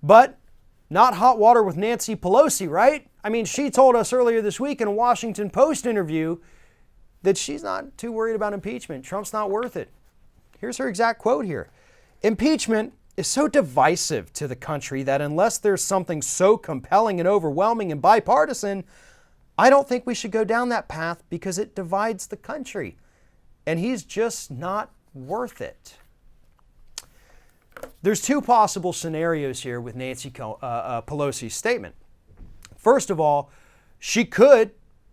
But not hot water with Nancy Pelosi, right? I mean, she told us earlier this week in a Washington Post interview that she's not too worried about impeachment. Trump's not worth it. Here's her exact quote here. Impeachment is so divisive to the country that unless there's something so compelling and overwhelming and bipartisan, I don't think we should go down that path because it divides the country. And he's just not worth it. There's two possible scenarios here with Nancy Pelosi's statement. First of all, she could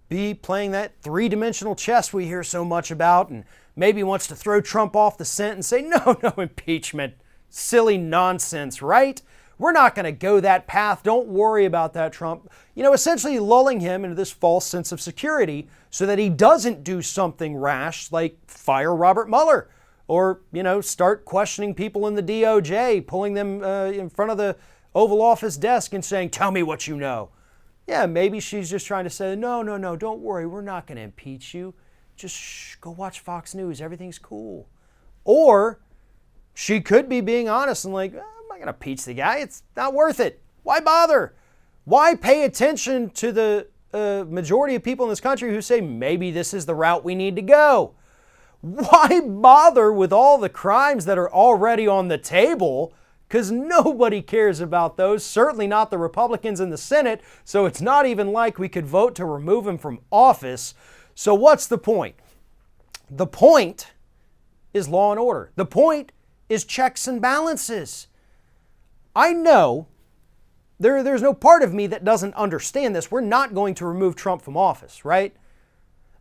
be playing that three-dimensional chess we hear so much about and maybe wants to throw Trump off the scent and say, no impeachment. Silly nonsense, right? We're not going to go that path. Don't worry about that, Trump. Essentially lulling him into this false sense of security so that he doesn't do something rash like fire Robert Mueller or, start questioning people in the DOJ, pulling them in front of the Oval Office desk and saying, tell me what you know. Yeah, maybe she's just trying to say, no, don't worry. We're not going to impeach you. Just go watch Fox News. Everything's cool. Or she could be being honest and like, I'm not going to impeach the guy. It's not worth it. Why bother? Why pay attention to the majority of people in this country who say maybe this is the route we need to go? Why bother with all the crimes that are already on the table? Because nobody cares about those, certainly not the Republicans in the Senate, so it's not even like we could vote to remove him from office. So what's the point? The point is law and order. The point is checks and balances. I know there's no part of me that doesn't understand this. We're not going to remove Trump from office, right?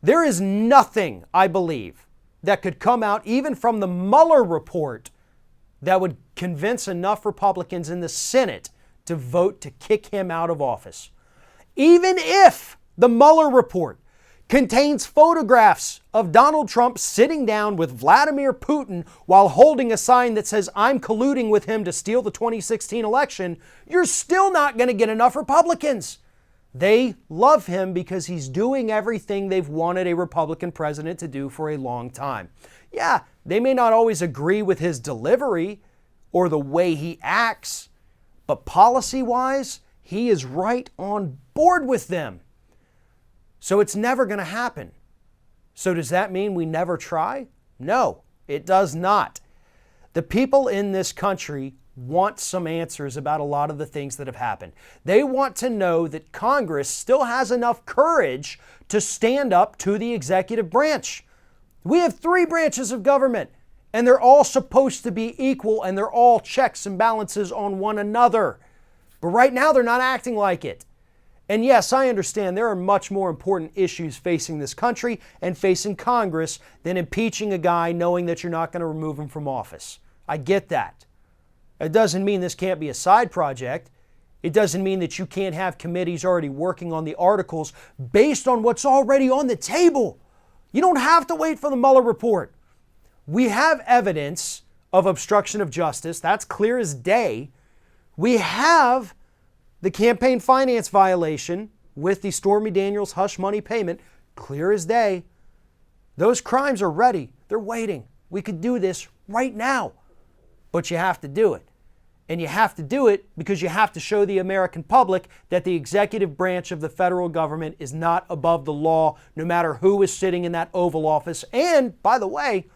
There is nothing, I believe, that could come out even from the Mueller report that would convince enough Republicans in the Senate to vote to kick him out of office. Even if the Mueller report contains photographs of Donald Trump sitting down with Vladimir Putin while holding a sign that says, I'm colluding with him to steal the 2016 election, you're still not going to get enough Republicans. They love him because he's doing everything they've wanted a Republican president to do for a long time. Yeah, they may not always agree with his delivery or the way he acts, but policy-wise, he is right on board with them. So it's never going to happen. So does that mean we never try? No, it does not. The people in this country want some answers about a lot of the things that have happened. They want to know that Congress still has enough courage to stand up to the executive branch. We have three branches of government, and they're all supposed to be equal, and they're all checks and balances on one another. But right now, they're not acting like it. And yes, I understand there are much more important issues facing this country and facing Congress than impeaching a guy knowing that you're not going to remove him from office. I get that. It doesn't mean this can't be a side project. It doesn't mean that you can't have committees already working on the articles based on what's already on the table. You don't have to wait for the Mueller report. We have evidence of obstruction of justice. That's clear as day. We have the campaign finance violation with the Stormy Daniels hush money payment, clear as day. Those crimes are ready. They're waiting. We could do this right now, but you have to do it. And you have to do it because you have to show the American public that the executive branch of the federal government is not above the law, no matter who is sitting in that Oval Office. And, by the way,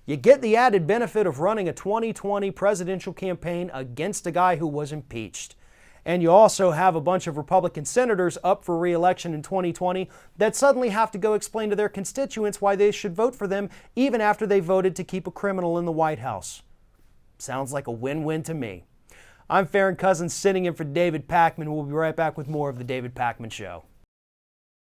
you get the added benefit of running a 2020 presidential campaign against a guy who was impeached. And you also have a bunch of Republican senators up for re-election in 2020 that suddenly have to go explain to their constituents why they should vote for them even after they voted to keep a criminal in the White House. Sounds like a win-win to me. I'm Farron Cousins sitting in for David Pakman. We'll be right back with more of The David Pakman Show.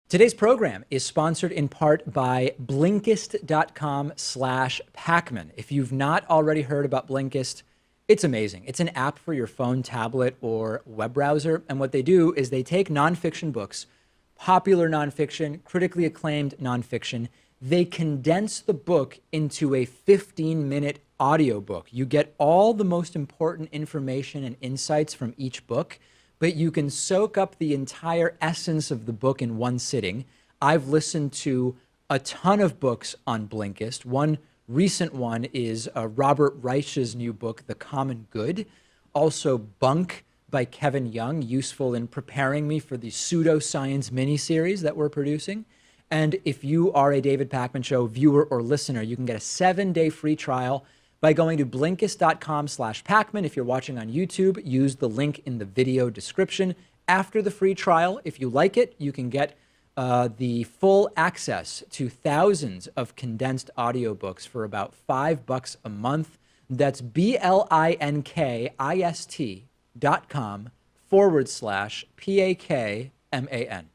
Today's program is sponsored in part by Blinkist.com/Pakman. If you've not already heard about Blinkist, it's amazing. It's an app for your phone, tablet, or web browser. And what they do is they take nonfiction books, popular nonfiction, critically acclaimed nonfiction. They condense the book into a 15-minute audiobook. You get all the most important information and insights from each book, but you can soak up the entire essence of the book in one sitting. I've listened to a ton of books on Blinkist. One recent one is Robert Reich's new book, The Common Good. Also Bunk by Kevin Young, useful in preparing me for the pseudoscience mini-series that we're producing. And if you are a David Pakman Show viewer or listener, you can get a 7-day free trial by going to Blinkist.com/Pakman. If you're watching on YouTube, use the link in the video description. After the free trial, if you like it, you can get the full access to thousands of condensed audiobooks for about $5 a month. That's BLINKIST.com/PAKMAN.